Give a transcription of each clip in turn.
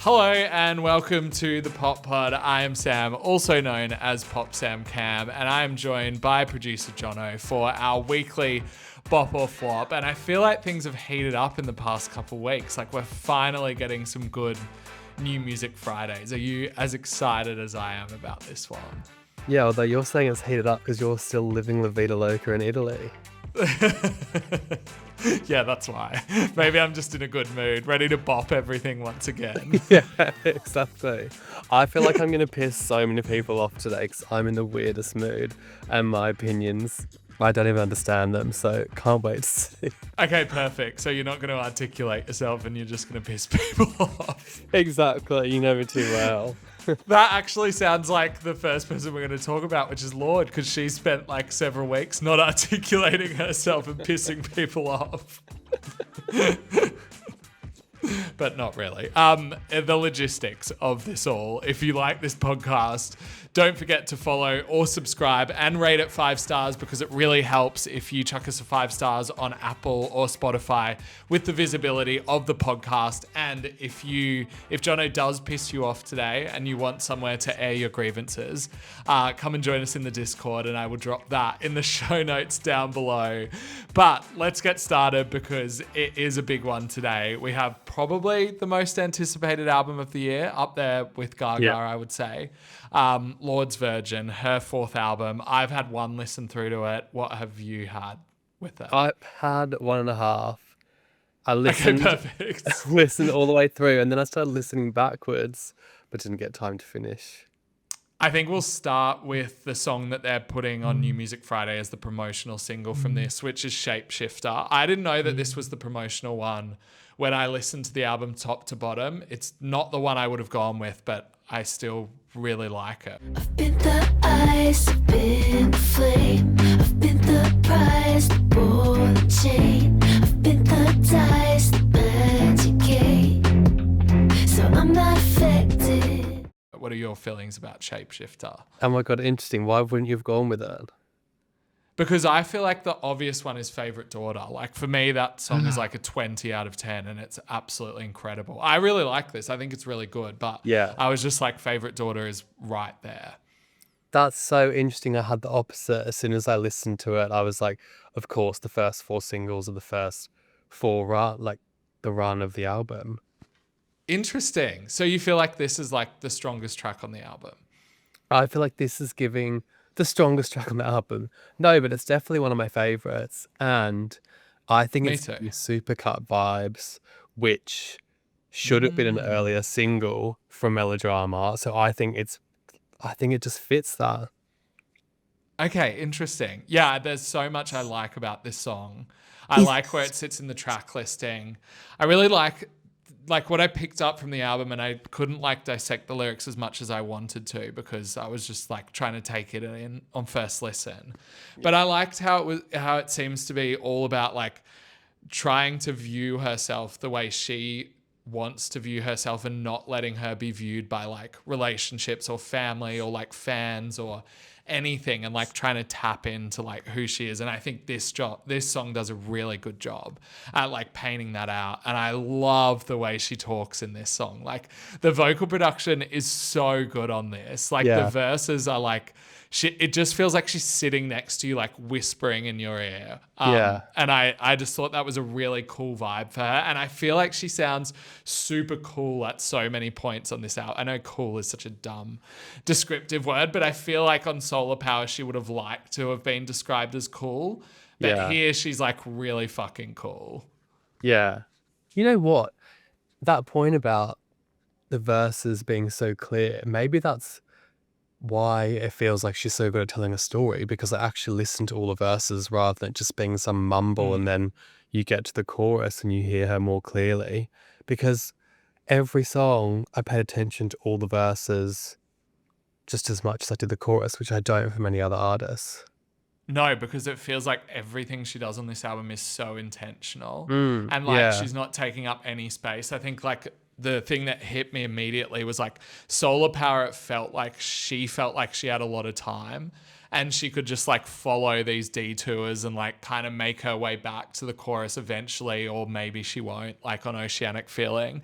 Hello and welcome to the Pop Pod. I am Sam, also known as Pop Sam Cam, and I am joined by producer Jono for our weekly Bop or Flop. And I feel like things have heated up in the past couple weeks. Like we're finally getting some good new music Fridays. Are you as excited as I am about this one? Yeah, although you're saying it's heated up because you're still living La Vida Loca in Italy. Yeah, that's why. Maybe I'm just in a good mood, ready to bop everything once again. Yeah, exactly. I feel like I'm going to piss so many people off today because I'm in the weirdest mood and my opinions, I don't even understand them, so can't wait to see. Okay, perfect. So you're not going to articulate yourself and you're just going to piss people off. Exactly, you know me too well. That actually sounds like the first person we're going to talk about, which is Lorde, because she spent like several weeks not articulating herself and pissing people off. But not really. The logistics of this all. If you like this podcast, don't forget to follow or subscribe and rate it 5 stars because it really helps if you chuck us a 5 stars on Apple or Spotify with the visibility of the podcast. And if Jono does piss you off today and you want somewhere to air your grievances, come and join us in the Discord and I will drop that in the show notes down below. But let's get started because it is a big one today. We have probably the most anticipated album of the year, up there with Gaga, Yep. I would say. Lorde's Virgin, her 4th album. I've had one listen through to it. What have you had with it? I've had 1.5. I listened, Okay, perfect. listened all the way through and then I started listening backwards, but didn't get time to finish. I think we'll start with the song that they're putting on New Music Friday as the promotional single from this, which is Shapeshifter. I didn't know that this was the promotional one when I listened to the album top to bottom. It's not the one I would have gone with, but I still really like it. I've been the ice, I've been the flame, I've been the prize, the ball and chain, I've been the dice, the magic game, so I'm not affected. What are your feelings about Shapeshifter? Oh my God, interesting. Why wouldn't you have gone with it? Because I feel like the obvious one is Favorite Daughter. Like for me, that song is like a 20 out of 10 and it's absolutely incredible. I really like this. I think it's really good, but Yeah. I was just like Favorite Daughter is right there. That's so interesting. I had the opposite. As soon as I listened to it, I was like, of course, the first 4 singles are the first 4 like the run of the album. Interesting. So you feel like this is like the strongest track on the album? I feel like this is giving the strongest track on the album. No, but it's definitely one of my favorites. And I think Me it's too. Supercut vibes, which should have been an earlier single from Melodrama. So I think it just fits that. Okay, interesting. Yeah, there's so much I like about this song. I like where it sits in the track listing. I really like what I picked up from the album, and I couldn't like dissect the lyrics as much as I wanted to because I was just like trying to take it in on first listen. But I liked how it seems to be all about like trying to view herself the way she wants to view herself and not letting her be viewed by like relationships or family or like fans or anything, and like trying to tap into like who she is. And I think this song does a really good job at like painting that out. And I love the way she talks in this song. Like the vocal production is so good on this. Like the verses are like, it just feels like she's sitting next to you, like whispering in your ear. And I just thought that was a really cool vibe for her. And I feel like she sounds super cool at so many points on this album. I know cool is such a dumb descriptive word, but I feel like on Solar Power, she would have liked to have been described as cool. But here she's like really fucking cool. Yeah. You know what? That point about the verses being so clear, maybe that's why it feels like she's so good at telling a story, because I actually listen to all the verses rather than just being some mumble and then you get to the chorus and you hear her more clearly. Because every song I paid attention to all the verses just as much as I did the chorus, which I don't from any other artists. No, because it feels like everything she does on this album is so intentional. And like she's not taking up any space. I think like the thing that hit me immediately was like Solar Power. It felt like she had a lot of time and she could just like follow these detours and like kind of make her way back to the chorus eventually, or maybe she won't, like on Oceanic Feeling.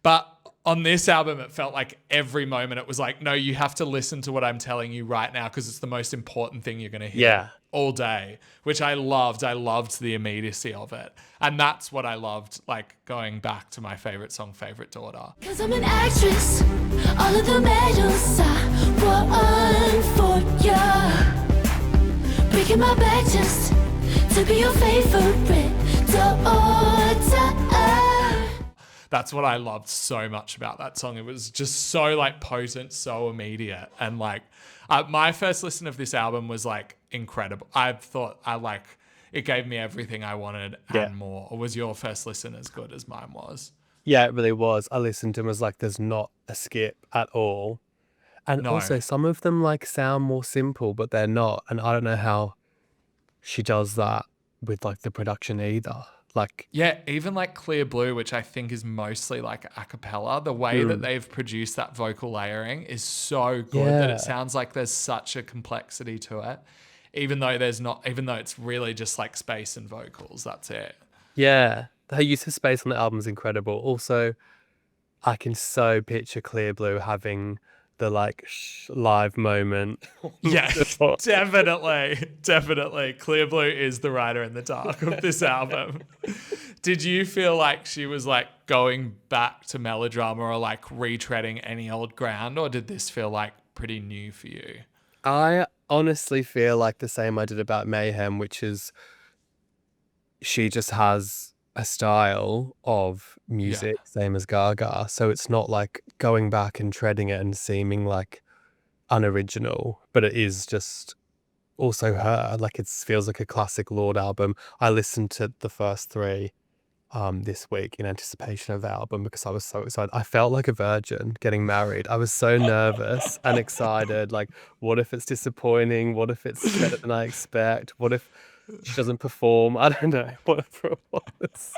But on this album, it felt like every moment it was like, no, you have to listen to what I'm telling you right now because it's the most important thing you're going to hear all day, which I loved. I loved the immediacy of it. And that's what I loved, like going back to my favorite song, Favorite Daughter. Cause I'm an actress, all of the medals I won for ya. Breaking my back just to be your favorite daughter. That's what I loved so much about that song. It was just so like potent, so immediate. And like my first listen of this album was like incredible. I thought it gave me everything I wanted and more. Or was your first listen as good as mine was? Yeah, it really was. I listened to them as like there's not a skip at all. And also some of them like sound more simple, but they're not. And I don't know how she does that with like the production either. Like, yeah, even like Clear Blue, which I think is mostly like a cappella, the way that they've produced that vocal layering is so good that it sounds like there's such a complexity to it, even though it's really just like space and vocals. That's it. Yeah. Her use of space on the album is incredible. Also, I can so picture Clear Blue having the like live moment. Yeah, definitely. Clear Blue is the rider in the dark of this album. Did you feel like she was like going back to melodrama or like retreading any old ground, or did this feel like pretty new for you? I honestly feel like the same I did about Mayhem, which is she just has a style of music, same as Gaga. So it's not like going back and treading it and seeming like unoriginal, but it is just also her. Like it feels like a classic Lorde album. I listened to the first three this week in anticipation of the album because I was so excited. I felt like a virgin getting married. I was so nervous and excited. Like, what if it's disappointing? What if it's better than I expect? What if she doesn't perform? I don't know. Whatever it was.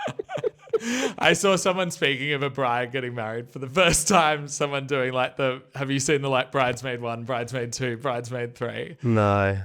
I saw someone, speaking of a bride getting married for the first time, someone doing like have you seen the like Bridesmaid 1, Bridesmaid 2, Bridesmaid 3? No.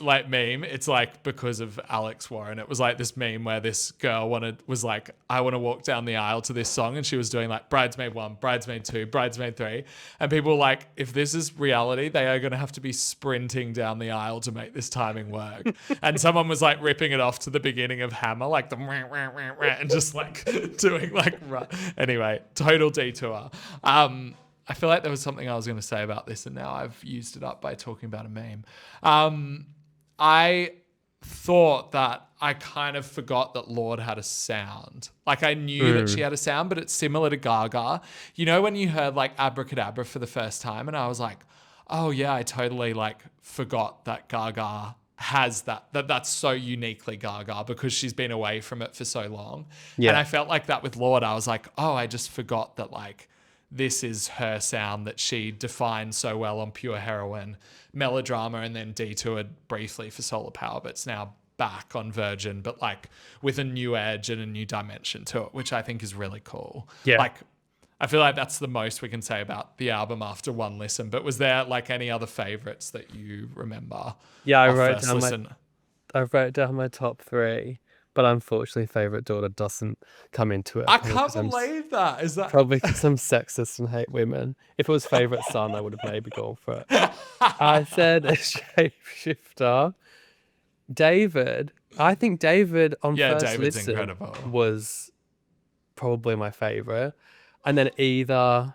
Like meme. It's like because of Alex Warren. It was like this meme where this girl was like, I want to walk down the aisle to this song, and she was doing like Bridesmaid 1, Bridesmaid 2, Bridesmaid 3. And people were like, if this is reality, they are going to have to be sprinting down the aisle to make this timing work. And someone was like ripping it off to the beginning of Hammer, like the and just like doing like anyway, total detour. I feel like there was something I was going to say about this, and now I've used it up by talking about a meme. I thought that I kind of forgot that Lorde had a sound. Like I knew that she had a sound, but it's similar to Gaga. You know when you heard like Abracadabra for the first time, and I was like, oh yeah, I totally like forgot that Gaga has that's so uniquely Gaga because she's been away from it for so long. Yeah. And I felt like that with Lorde. I was like, oh, I just forgot that like this is her sound that she defined so well on Pure Heroine, Melodrama, and then detoured briefly for Solar Power, but it's now back on Virgin, but like with a new edge and a new dimension to it, which I think is really cool. Yeah. Like I feel like that's the most we can say about the album after one listen. But was there like any other favorites that you remember? Yeah, I wrote down my top three, but unfortunately, Favorite Daughter doesn't come into it. I can't believe that. Is that probably because I'm sexist and hate women? If it was Favorite Son, I would have maybe gone for it. I said a Shapeshifter. David. I think David on first David's listen incredible. Was probably my favorite. And then either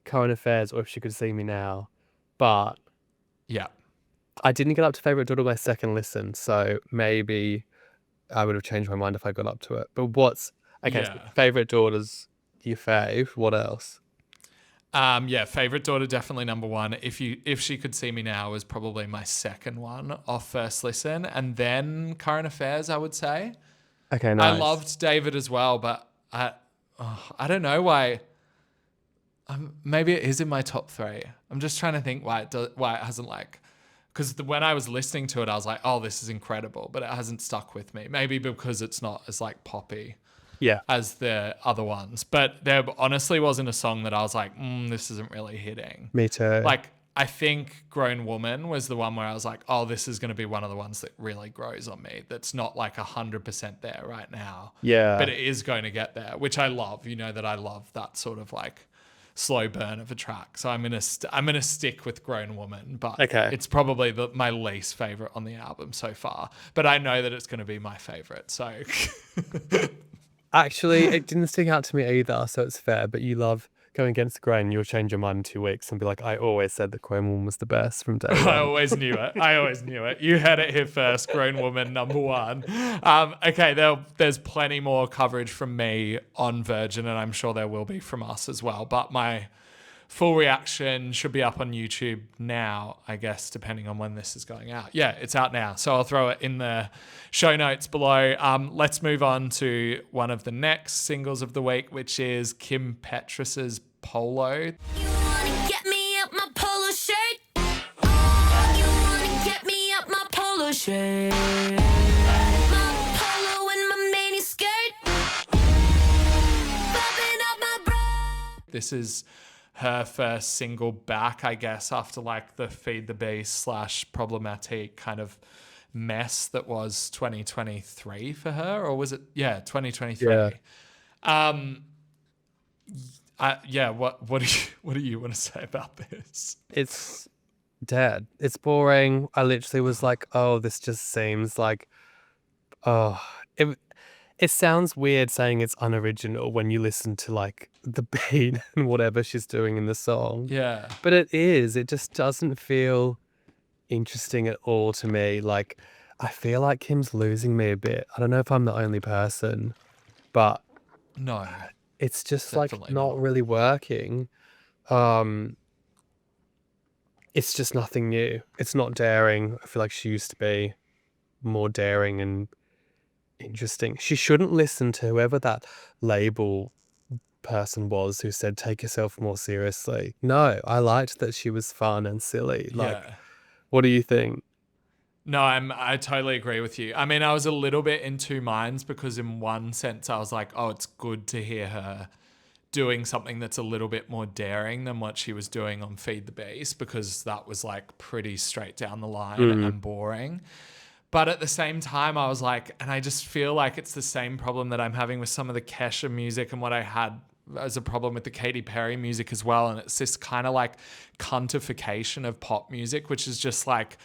Current Affairs or If She Could See Me Now. But yeah, I didn't get up to Favorite Daughter my second listen, so maybe I would have changed my mind if I got up to it. But so Favorite Daughter's your fave. What else? Favorite Daughter definitely number one. If She Could See Me Now was probably my second one off first listen, and then Current Affairs, I would say. Okay, nice. I loved David as well, but I don't know why. Maybe it is in my top three. I'm just trying to think why it hasn't like, because when I was listening to it, I was like, oh, this is incredible, but it hasn't stuck with me. Maybe because it's not as like poppy as the other ones. But there honestly wasn't a song that I was like, this isn't really hitting. Me too. Like, I think Grown Woman was the one where I was like, oh, this is going to be one of the ones that really grows on me. That's not like 100% there right now. Yeah. But it is going to get there, which I love. You know that I love that sort of like slow burn of a track. So I'm gonna stick with Grown Woman, but Okay. it's probably my least favorite on the album so far. But I know that it's gonna be my favorite. So Actually, it didn't stick out to me either, so it's fair. But you love going against the grain. You'll change your mind in 2 weeks and be like, I always said that Grown Woman was the best from day I one. always knew it. You heard it here first. Grown Woman #1. Okay, there's plenty more coverage from me on Virgin, and I'm sure there will be from us as well. But my full reaction should be up on YouTube now, I guess, depending on when this is going out. Yeah, it's out now. So I'll throw it in the show notes below. Let's move on to one of the next singles of the week, which is Kim Petras's Polo. You wanna get me up my polo shirt? Oh, you wanna get me up my polo shirt? My polo and my mini skirt. Popping up my bra. This is her first single back, I guess, after like the Feed the Beast / Problematic kind of mess that was 2023 for her, or was it? Yeah, 2023. Yeah. What do you want to say about this? It's dead. It's boring. I literally was like, oh, this just seems like, oh, it sounds weird saying it's unoriginal when you listen to like the beat and whatever she's doing in the song. Yeah. But it is. It just doesn't feel interesting at all to me. Like, I feel like Kim's losing me a bit. I don't know if I'm the only person, but No. it's just Definitely like not really working. It's just nothing new. It's not daring. I feel like she used to be more daring and interesting. She shouldn't listen to whoever that label person was who said take yourself more seriously. No, I liked that she was fun and silly. Like, Yeah. what do you think? No, I totally agree with you. I mean, I was a little bit in two minds because in one sense I was like, oh, it's good to hear her doing something that's a little bit more daring than what she was doing on Feed the Beast, because that was like pretty straight down the line and boring. But at the same time, I was like, and I just feel like it's the same problem that I'm having with some of the Kesha music and what I had as a problem with the Katy Perry music as well. And it's this kind of like cuntification of pop music, which is just like,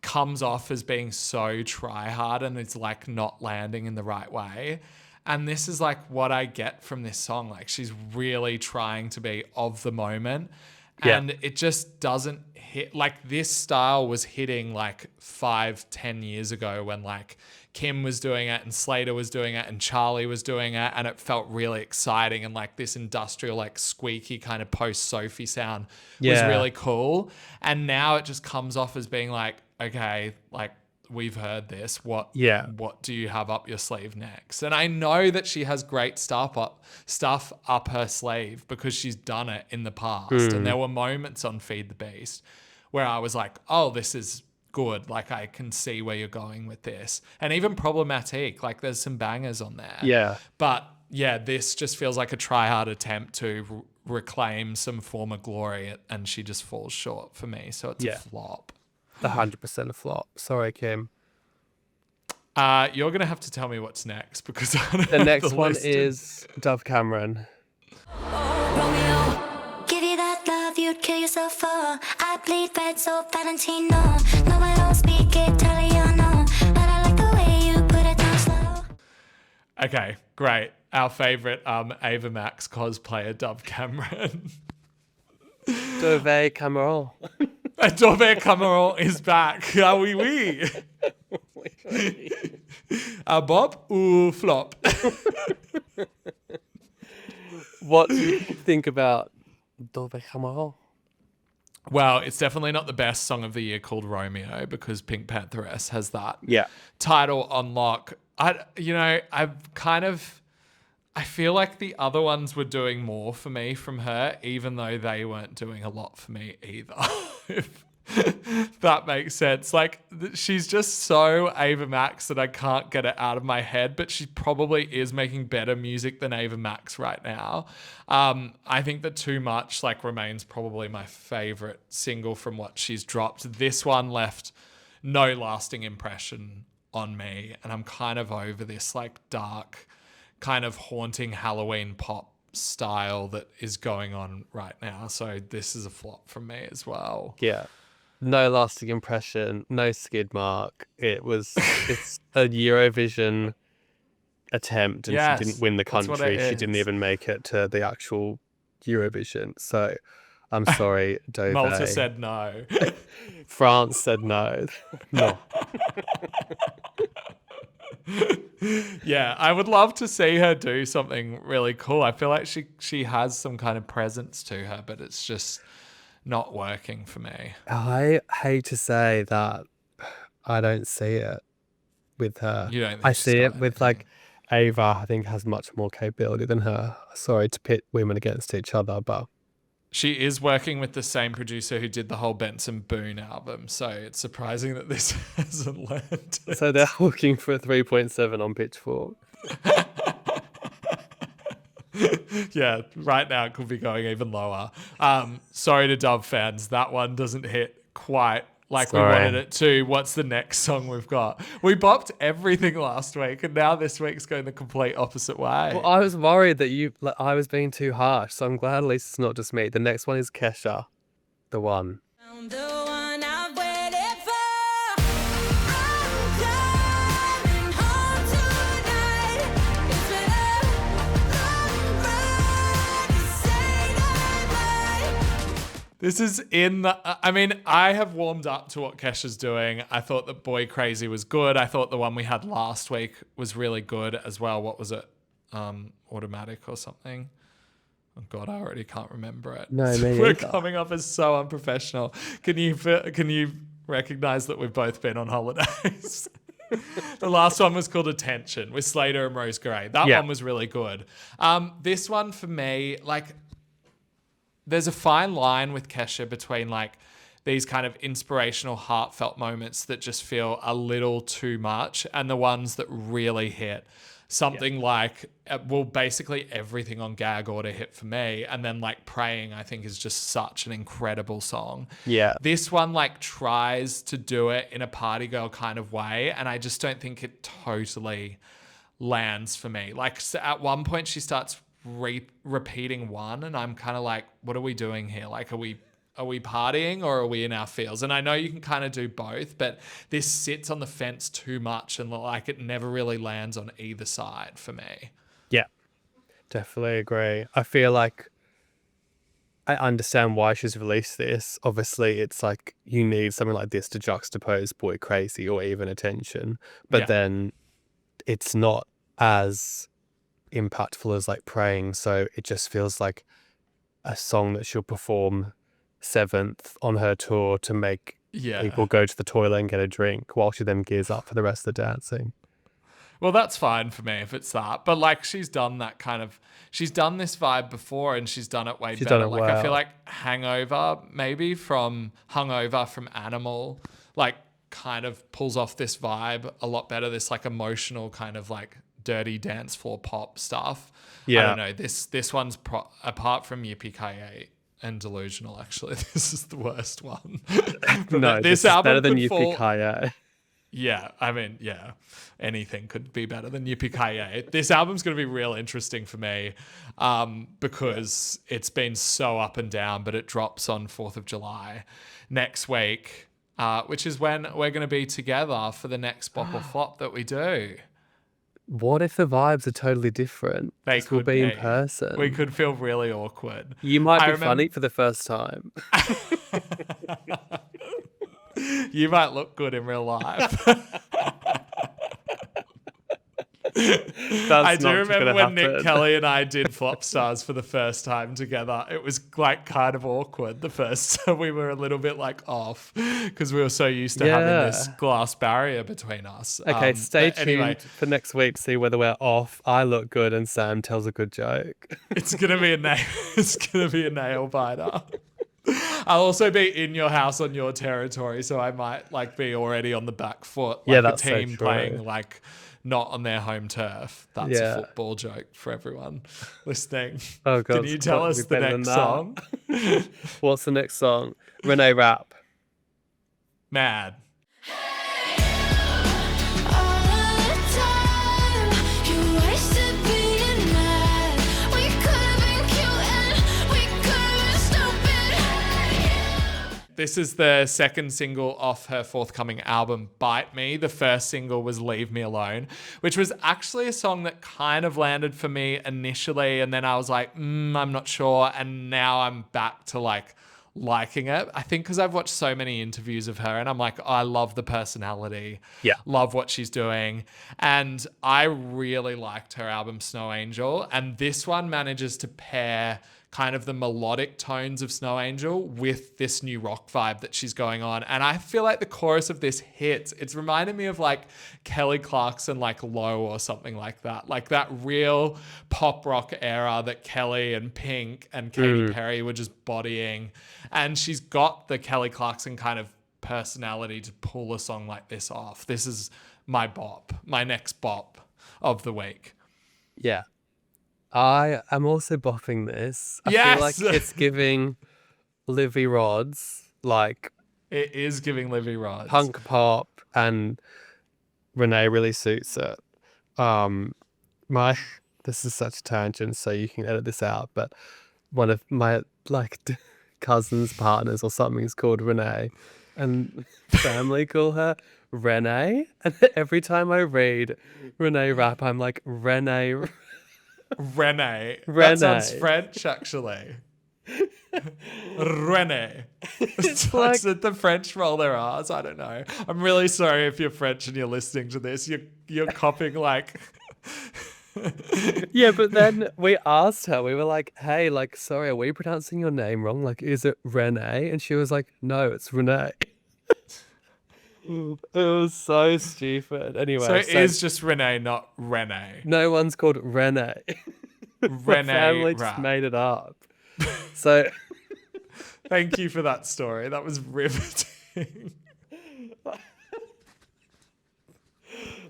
comes off as being so try hard and it's like not landing in the right way. And this is like what I get from this song. Like, she's really trying to be of the moment. Yeah. And it just doesn't hit. Like, this style was hitting like 5-10 years ago when like Kim was doing it and Slater was doing it and Charlie was doing it, and it felt really exciting, and like this industrial like squeaky kind of post Sophie sound was Yeah. really cool. And now it just comes off as being like, okay, like, we've heard this. What do you have up your sleeve next? And I know that she has great stuff up her sleeve because she's done it in the past. And there were moments on Feed the Beast where I was like, oh, this is good. Like, I can see where you're going with this. And even Problematic, like, there's some bangers on there. Yeah. But yeah, this just feels like a try-hard attempt to reclaim some former glory, and she just falls short for me. So it's a flop. 100% a flop. Sorry, Kim. You're going to have to tell me what's next because I don't The have next one list. is Dove Cameron. Romeo, give you that love you'd kill yourself for. I bleed red, so Valentino. No, I don't speak Italiano, but I like the way you put it down slow. Okay, great. Our favorite Ava Max cosplayer, Dove Cameron. Dove Cameron. Dove Cameron is back. Ah oui, oui. A bop ou flop? What do you think about Dove Cameron? Well, it's definitely not the best song of the year called Romeo because Pink Pantheress has that Yeah. title on lock. I feel like the other ones were doing more for me from her, even though they weren't doing a lot for me either. If that makes sense. Like, she's just so Ava Max that I can't get it out of my head, but she probably is making better music than Ava Max right now. I think that Too Much like remains probably my favorite single from what she's dropped. This one left no lasting impression on me, and I'm kind of over this like dark, kind of haunting Halloween pop style that is going on right now. So this is a flop from me as well. Yeah. No lasting impression, no skid mark. It's a Eurovision attempt, and Yes, she didn't win the that's what country. it She didn't is. even make it to the actual Eurovision. So I'm sorry, Dove. Malta said no. France said no. No. Yeah, I would love to see her do something really cool. I feel like she has some kind of presence to her, but it's just not working for me. I hate to say that I don't see it with her. You don't think I she's see got it with anything? like Ava, I think has much more capability than her. Sorry to pit women against each other, but She is working with the same producer who did the whole Benson Boone album, so it's surprising that this hasn't landed. so they're looking for a 3.7 on Pitchfork. Yeah, right now it could be going even lower. Sorry to Dove fans, that one doesn't hit quite like we Sorry. wanted it to. What's the next song we've got? We bopped everything last week, and now this week's going the complete opposite way. Well, I was worried that I was being too harsh, so I'm glad at least it's not just me. The next one is Kesha, the one. I'm the one I've waited for. I'm coming home tonight. It's been a long ride to say goodbye. This is in the... I mean, I have warmed up to what Kesha's doing. I thought that Boy Crazy was good. I thought the one we had last week was really good as well. What was it? Automatic or something? Oh God, I already can't remember it. No, me We're either. coming off as so unprofessional. Can you recognize that we've both been on holidays? The last one was called Attention with Slater and Rose Gray. That Yeah. one was really good. This one for me, like, there's a fine line with Kesha between like these kind of inspirational, heartfelt moments that just feel a little too much and the ones that really hit. Something like, well, basically everything on Gag Order hit for me. And then like Praying, I think is just such an incredible song. Yeah. This one like tries to do it in a party girl kind of way. And I just don't think it totally lands for me. Like at one point she starts repeating one and I'm kind of like, what are we doing here? Like, are we partying or are we in our feels? And I know you can kind of do both, but this sits on the fence too much and like it never really lands on either side for me. Yeah, definitely agree. I feel like I understand why she's released this. Obviously, it's like you need something like this to juxtapose Boy Crazy or even Attention, but Yeah. then it's not as impactful as like Praying, so it just feels like a song that she'll perform 7th on her tour to make people go to the toilet and get a drink while she then gears up for the rest of the dancing. Well, that's fine for me if it's that. But like she's done this vibe before and she's done it way She's better. done it Like I feel well. like Hungover from Animal, like kind of pulls off this vibe a lot better. This like emotional kind of like dirty dance floor pop stuff. Yeah. I don't know. This one's apart from Yippee-Ki-Yay and Delusional, actually, this is the worst one. No, this is better than Yippee-Ki-Yay. Yeah, I mean, yeah, anything could be better than Yippee-Ki-Yay. This album's going to be real interesting for me because it's been so up and down, but it drops on 4th of July next week, which is when we're going to be together for the next Bop or Flop that we do. What if the vibes are totally different? They This will could be in person. We could feel really awkward. You might I be remember- funny for the first time. You might look good in real life. I do remember when Nick Kelly and I did Flop Stars for the first time together. It was like kind of awkward the first time. We were a little bit like off because we were so used to having this glass barrier between us. Okay, stay tuned anyway, for next week to see whether we're off. I look good and Sam tells a good joke. it's gonna be a nail biter. I'll also be in your house on your territory, so I might like be already on the back foot. Like Yeah, that's a so team true. playing like not on their home turf. That's Yeah. a football joke for everyone listening. Oh God! Can you tell it's us got the to be next better than that. song? What's the next song? Renee Rapp. Mad. All the time you wasted being mad. We could have This is the second single off her forthcoming album, Bite Me. The first single was Leave Me Alone, which was actually a song that kind of landed for me initially. And then I was like, I'm not sure. And now I'm back to like liking it. I think because I've watched so many interviews of her and I'm like, I love the personality. Yeah. Love what she's doing. And I really liked her album Snow Angel. And this one manages to pair kind of the melodic tones of Snow Angel with this new rock vibe that she's going on. And I feel like the chorus of this hits. It's reminded me of like Kelly Clarkson, like Low or something like that real pop rock era that Kelly and Pink and Katy Perry were just bodying. And she's got the Kelly Clarkson kind of personality to pull a song like this off. This is my bop, my next bop of the week. Yeah. I am also bopping this. I Yes! feel like it's giving Livy Rods, like It is giving Livy Rods. punk pop, and Renee really suits it. This is such a tangent, so you can edit this out, but one of my like cousin's partners or something is called Renee, and family call her Renee. And every time I read Renee Rapp, I'm like, Renee. Renee. That Renee. sounds French, actually. Renee. It's like- like the French roll their R's. I don't know. I'm really sorry if you're French and you're listening to this. You're copying like. Yeah, but then we asked her, we were like, hey, like, sorry, are we pronouncing your name wrong? Like, is it Renee? And she was like, no, it's Renee. It was so stupid. Anyway, So it is just Renee, not Renee. no one's called Renee. The Renee family just Rapp. made it up. So Thank you for that story. That was riveting.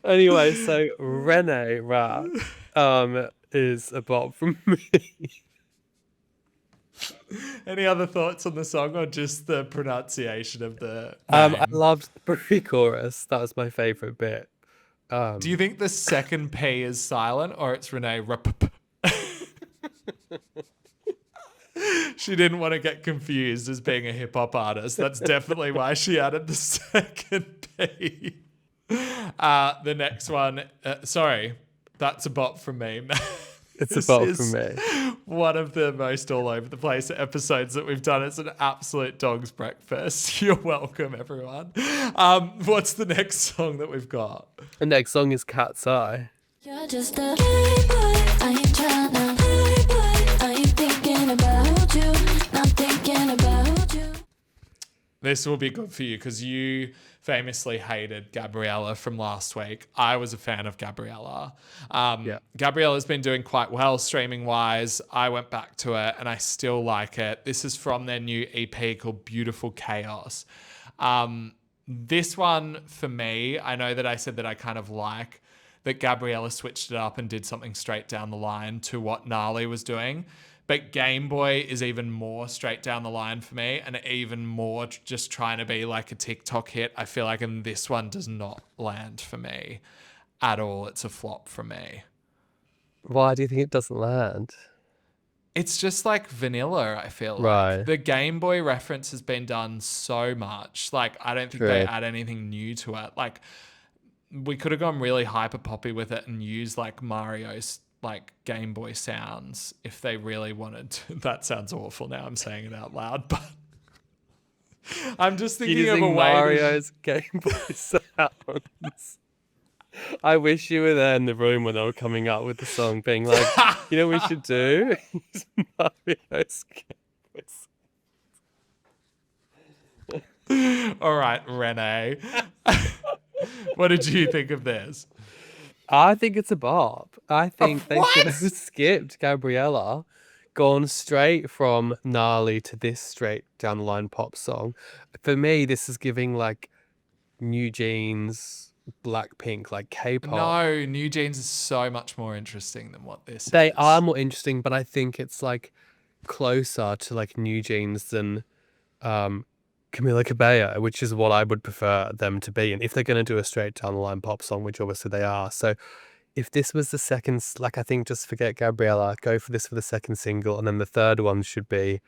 anyway, so Renee Rapp is a bop from me. Any other thoughts on the song or just the pronunciation of the I name? loved the pre-chorus. That was my favorite bit. Do you think the second P is silent or it's Renee Rapp? She didn't want to get confused as being a hip hop artist. That's definitely why she added the second P. The next one, sorry, that's a bop from me. It's This a bop is from me. One of the most all over the place episodes that we've done. It's an absolute dog's breakfast. You're welcome, everyone. What's the next song that we've got? The next song is Katseye. You're just a playboy. I ain't tryna playboy. I ain't thinking about you. Not thinking about you. This will be good for you because you famously hated Gabriella from last week. I was a fan of Gabriella. Gabriella's been doing quite well streaming wise. I went back to it and I still like it. This is from their new EP called Beautiful Chaos. This one for me, I know that I said that I kind of like that Gabriella switched it up and did something straight down the line to what Gnarly was doing. But Gameboy is even more straight down the line for me and even more just trying to be like a TikTok hit. I feel like and this one does not land for me at all. It's a flop for me. Why do you think it doesn't land? It's just like vanilla, I feel Right. like. The Game Boy reference has been done so much. Like, I don't think True. they add anything new to it. Like, we could have gone really hyper poppy with it and used like Mario's like Game Boy sounds if they really wanted to. That sounds awful now I'm saying it out loud, but I'm just thinking of a Using way Mario's Game Boy sounds. I wish you were there in the room when they were coming up with the song, being like, you know what we should do? Use Mario's Game Boy. All right, Renee. What did you think of this? I think it's a bop. I think they should what? have skipped Gabriella, gone straight from Gnarly to this straight down the line pop song. For me, this is giving like New Jeans, Blackpink, like K-pop. No, New Jeans is so much more interesting than what this They is. are more interesting, but I think it's like closer to like New Jeans than Camila Cabello, which is what I would prefer them to be. And if they're going to do a straight down the line pop song, which obviously they are. So if this was the second, like I think just forget Gabriella, go for this for the second single. And then the third one should be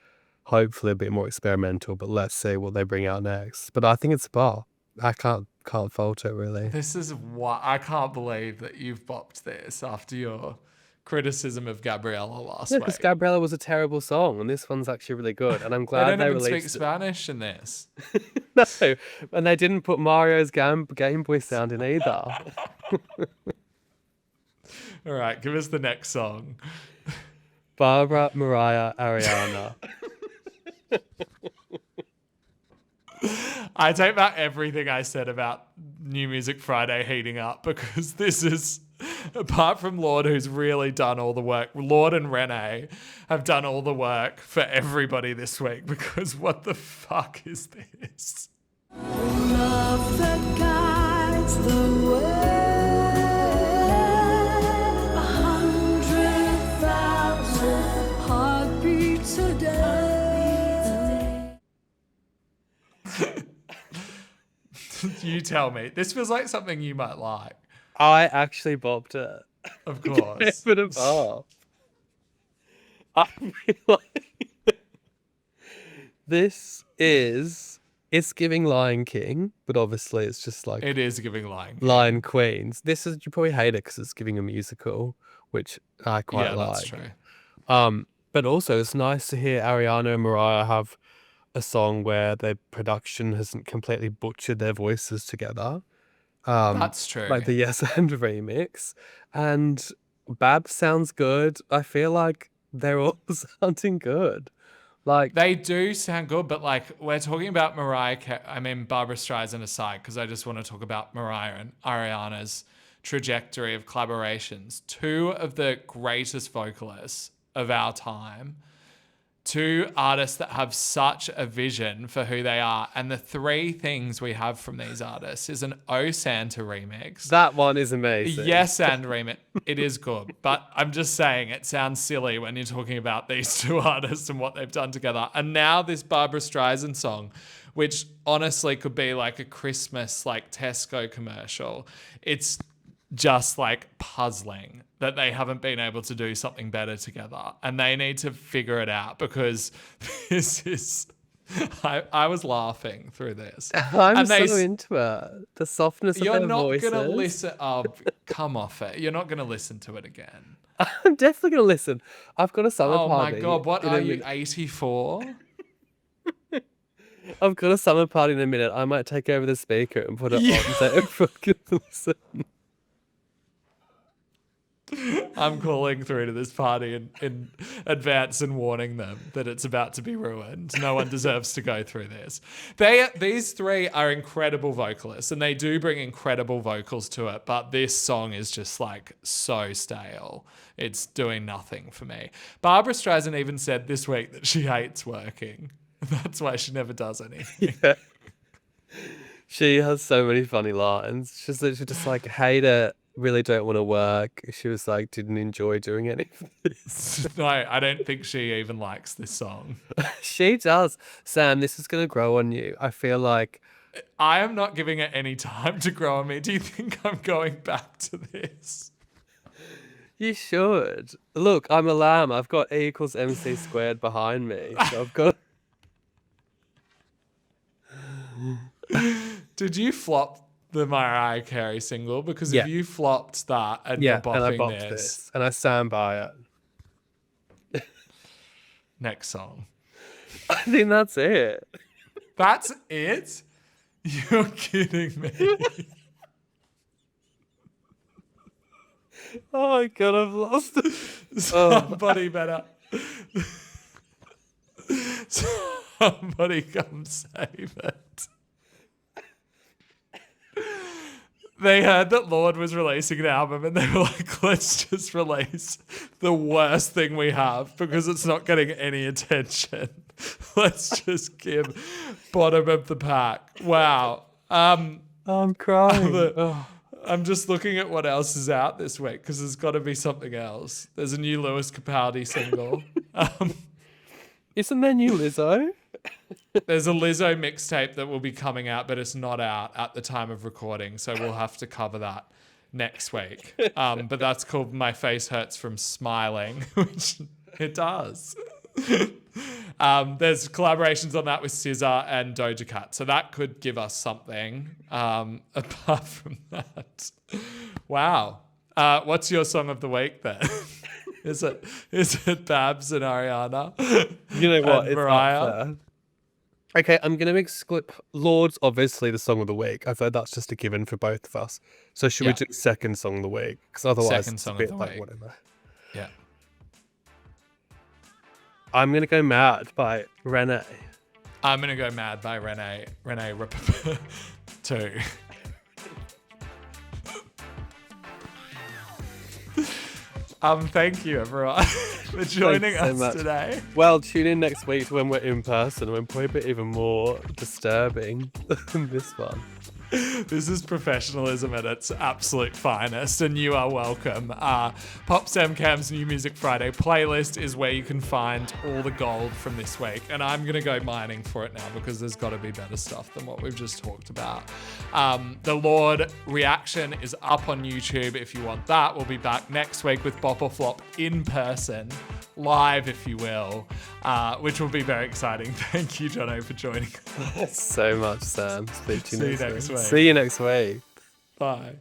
hopefully a bit more experimental, but let's see what they bring out next. But I think it's a bar. I can't fault it really. This is what I can't believe that you've bopped this after your criticism of Gabriella last Yeah, week. because Gabriella was a terrible song, and this one's actually really good. And I'm They glad don't they even speak released it. Spanish in this. No, and they didn't put Mario's Game Boy sound in either. All right, give us the next song. Barbra, Mariah, Ariana. I take back everything I said about New Music Friday heating up, because this is, apart from Lorde, who's really done all the work, Lorde and Reneé have done all the work for everybody this week, because what the fuck is this? Love that guides the way. 100,000 heartbeats a day. You tell me. This feels like something you might like. I actually bopped it. Of course. Give it a bar. I feel like it's giving Lion King, but obviously it's just like It is giving Lion King. Lion Queens. This is, you probably hate it because it's giving a musical, which I quite like. That's true. But also it's nice to hear Ariana and Mariah have a song where their production hasn't completely butchered their voices together. That's true. Like the Yes and remix. And Bab sounds good. I feel like they're all sounding good. Like They do sound good, but like we're talking about Barbra Streisand aside, because I just want to talk about Mariah and Ariana's trajectory of collaborations. Two of the greatest vocalists of our time. Two artists that have such a vision for who they are. And the three things we have from these artists is an Oh Santa remix. that one is amazing. Yes and remix. It is good. But I'm just saying it sounds silly when you're talking about these two artists and what they've done together. And now this Barbra Streisand song, which honestly could be like a Christmas like Tesco commercial. It's just like puzzling that they haven't been able to do something better together, and they need to figure it out, because this is I was laughing through this. I'm And so into it. The softness of You're their not voices. gonna listen. Oh, come off it. You're not gonna listen to it again. I'm definitely gonna listen. I've got a summer Oh my party. god, what in a are you, minute. 84? I've got a summer party in a minute. I might take over the speaker and put it Yeah. on so everyone can listen. I'm calling through to this party in advance and warning them that it's about to be ruined. No one deserves to go through this. These three are incredible vocalists, and they do bring incredible vocals to it, but this song is just like so stale. It's doing nothing for me. Barbra Streisand even said this week that she hates working. That's why she never does anything. Yeah. She has so many funny lines. She's literally just like, hate it, really don't want to work. She was like, didn't enjoy doing any of this. No, I don't think she even likes this song. She does. Sam, this is going to grow on you. I feel like I am not giving it any time to grow on me. Do you think I'm going back to this? you should. Look, I'm a lamb. I've got E = MC squared behind me. So I've got... Did you flop the Mariah Carey single? Because Yeah. if you flopped that and Yeah, you're and I bopping bopped this, this. And I stand by it. next song. I think that's it. That's it? You're kidding me. Oh my god, I've lost it. Somebody better. Somebody come save it. They heard that Lorde was releasing an album, and they were like, let's just release the worst thing we have because it's not getting any attention. Let's just give bottom of the pack. Wow. I'm crying. Oh. I'm just looking at what else is out this week, because there's got to be something else. There's a new Lewis Capaldi single. Isn't there new Lizzo? There's a Lizzo mixtape that will be coming out, but it's not out at the time of recording, so we'll have to cover that next week. But that's called My Face Hurts from Smiling, which it does. There's collaborations on that with SZA and Doja Cat, so that could give us something. Apart from that, wow. What's your song of the week then? Is it Babs and Ariana? You know what? And It's Mariah? up there. Okay, I'm going to exclude Lorde's obviously the song of the week. I thought that's just a given for both of us. So should we Yeah. do second song of the week? Because otherwise Second it's song a of bit the like week. whatever. Yeah. I'm going to go Mad by Renee. I'm gonna go Mad by Renee Rapp too. Thank you everyone for joining Thanks so us much. today. Well, tune in next week when we're in person. We're probably a bit even more disturbing than this one. This is professionalism at its absolute finest, and you are welcome. Pop Sam Cam's New Music Friday playlist is where you can find all the gold from this week, and I'm going to go mining for it now because there's got to be better stuff than what we've just talked about. The Lorde reaction is up on YouTube if you want that. We'll be back next week with Bop or Flop in person, live if you will, which will be very exciting. Thank you, Jono, for joining us. So much, Sam. Speak to you See you next next week. week. See you next week. Bye.